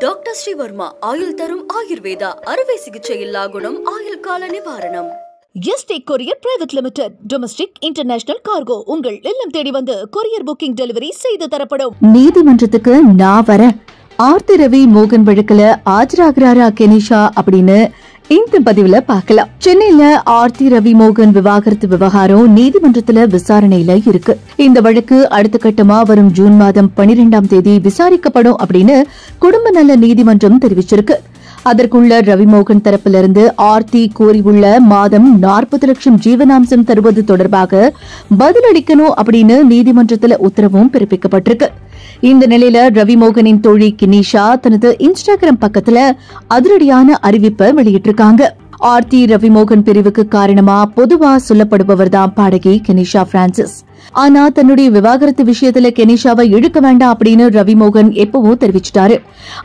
Doctor Sreevarma ஆயுள் தரும் ஆயுர்வேதா அறுவை சிகிச்சையில்லா குணம் ஆயுள் கால நிவாரணம். Yesterday courier private limited domestic international cargo உங்கள் இல்லம் தேடி வந்து கொரியர் புக்கிங் டெலிவரி செய்து தரப்படும். நீதிமன்றத்துக்கு நான் வரேன். ஆர்த்தி ரவி மோகன் வழக்குல ஆஜராகிறாரா கெனிஷா அப்படின்னு இந்த பதிவுல பார்க்கலாம். சென்னையில ஆர்த்தி ரவி மோகன் விவாகரத்து விவகாரம் நீதிமன்றத்துல விசாரணையில இருக்கு. இந்த வழக்கு அடுத்த கட்டமா வரும் ஜூன் மாதம் 12ஆம் தேதி விசாரிக்கப்படும் அப்படின்னு குடும்ப நல நீதிமன்றம் தெரிவிச்சிருக்கு. அதற்குள்ள ரவிமோகன் தரப்பிலிருந்து ஆர்த்தி கோரியுள்ள மாதம் 40 லட்சம் ஜீவனாம்சம் தருவது தொடர்பாக பதிலளிக்கணும் அப்படின்னு நீதிமன்றத்தில் உத்தரவும் பிறப்பிக்கப்பட்டிருக்கு. இந்த நிலையில ரவிமோகனின் தோழி கினிஷா தனது இன்ஸ்டாகிராம் பக்கத்துல அதிரடியான அறிவிப்பை வெளியிட்டிருக்காங்க. ஆர்த்தி ரவிமோகன் பிரிவுக்கு காரணமா பொதுவா சொல்லப்படுபவர்தான் பாடகி கெனிஷா பிரான்சிஸ். ஆனா தன்னுடைய விவாகரத்து விஷயத்துல கெனிஷாவை இழுக்க வேண்டாம் அப்படின்னு ரவிமோகன் எப்பவும் தெரிவிச்சிட்டாரு.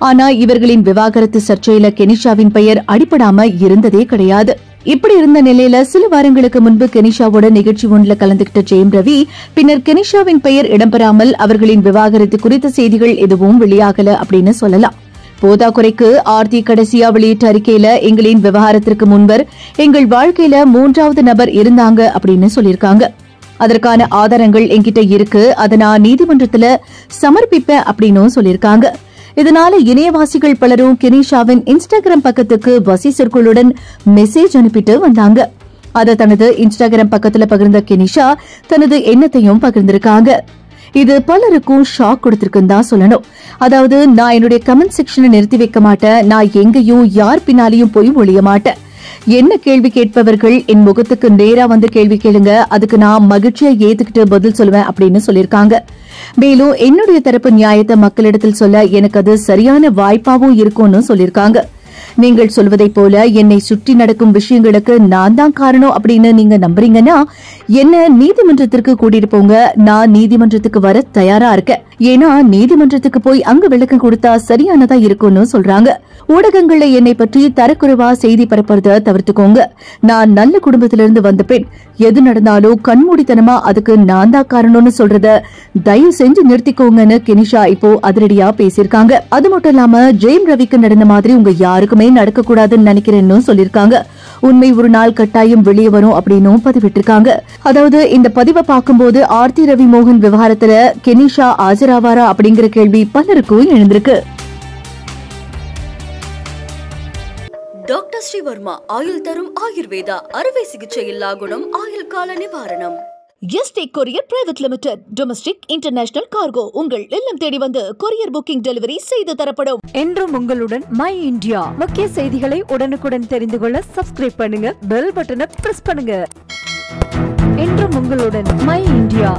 ஆனா இவர்களின் விவாகரத்து சர்ச்சையில கெனிஷாவின் பெயர் அடிபடாம இருந்ததே கிடையாது. இப்படி இருந்த நிலையில சில வாரங்களுக்கு முன்பு கெனிஷாவோட நிகழ்ச்சி ஒன்றில் கலந்துகிட்ட ஜெயம் ரவி பின்னர் கெனிஷாவின் பெயர் இடம்பெறாமல் அவர்களின் விவாகரத்து குறித்த செய்திகள் எதுவும் வெளியாகல அப்படின்னு சொல்லலாம். போதாக்குறைக்கு ஆர்த்தி கடைசியா வெளியிட்ட அறிக்கையில எங்களின் விவகாரத்திற்கு முன்பர் எங்கள் வாழ்க்கையில 3வது நபர் இருந்தாங்க அப்படின்னு சொல்லியிருக்காங்க. அதற்கான ஆதாரங்கள் என்கிட்ட இருக்கு, அதை நான் நீதிமன்றத்துல சமர்ப்பிப்பேன் அப்படின்னு சொல்லியிருக்காங்க. இதனால இணையவாசிகள் பலரும் கெனிஷாவின் இன்ஸ்டாகிராம் பக்கத்துக்கு வசி சொற்களுடன் மெசேஜ் அனுப்பிட்டு வந்தாங்க. அதை தனது இன்ஸ்டாகிராம் பக்கத்துல பகிர்ந்த கெனிஷா தனது எண்ணத்தையும் பகிர்ந்திருக்காங்க. இது பலருக்கும் ஷாக் கொடுத்திருக்குன்னு தான் சொல்லணும். அதாவது, நான் என்னுடைய கமெண்ட் செக்ஷனை நிறுத்தி வைக்க மாட்டேன், நான் எங்கேயும் யார் பின்னாலையும் போய் ஒளிய மாட்டேன். என்ன கேள்வி கேட்பவர்கள் என் முகத்துக்கு நேரா வந்து கேள்வி கேளுங்க, அதுக்கு நான் மகிழ்ச்சியா ஏத்துக்கிட்டு பதில் சொல்லுவேன் அப்படின்னு சொல்லியிருக்காங்க. மேலும் என்னுடைய தரப்பு நியாயத்தை மக்களிடத்தில் சொல்ல எனக்கு அது சரியான வாய்ப்பாவும் இருக்கும்னு சொல்லியிருக்காங்க. நீங்கள் சொல்வதை போல என்னை சுற்றி நடக்கும் விஷயங்களுக்கு நான் தான் காரணம் அப்படின்னு நீங்க நம்புறீங்கன்னா என்ன நீதிமன்றத்திற்கு கூட்டிட்டு போங்க, நான் நீதிமன்றத்துக்கு வர தயாரா இருக்கேன். ஏன்னா நீதிமன்றத்துக்கு போய் அங்க விளக்கம் கொடுத்தா சரியானதா இருக்கும்னு சொல்றாங்க. ஊடகங்கள்ல என்னை பற்றி தரக்குறைவா செய்தி பரப்புறத தவிர்த்துக்கோங்க. நான் நல்ல குடும்பத்திலிருந்து வந்த பெண், எது நடந்தாலும் கண்மூடித்தனமா அதுக்கு நான் தான் காரணம்னு சொல்றத தயவு செஞ்சு நிறுத்திக்கோங்கன்னு கெனிஷா இப்போ அதிரடியா பேசியிருக்காங்க. அது மட்டும் இல்லாம ஜெயம் ரவிக்கு நடந்த மாதிரி உங்க யாருக்குமே நடக்க கூடாதுன்னு நினைக்கிறேன்னு சொல்லியிருக்காங்க. உண்மை ஒரு நாள் கட்டாயம் வெளியே வரும் அப்படின்னு பதிவிட்டிருக்காங்க. அதாவது இந்த பதிவை பார்க்கும்போது ஆர்த்தி ரவி மோகன் விவகாரத்துல கெனிஷா ஆஜராவாரா அப்படிங்கிற கேள்வி பலருக்கும் எழுந்திருக்கு. டாக்டர் ஸ்ரீவர்மா ஆயுள் தரும் ஆயுர்வேதா அறுவை சிகிச்சையில்லா குணம் ஆயுள் கால நிவாரணம். Yesterday courier private limited domestic international cargo உங்கள் இல்லம் தேடி வந்து கொரியர் புக்கிங் டெலிவரி செய்து தரப்படும். என்றும் உங்களுடன் மை இந்தியா. முக்கிய செய்திகளை உடனுக்குடன் தெரிந்து கொள்ள சப்ஸ்கிரைப் பண்ணுங்க, பெல் பட்டனை பிரஸ் பண்ணுங்க. என்றும் உங்களுடன் மை இந்தியா.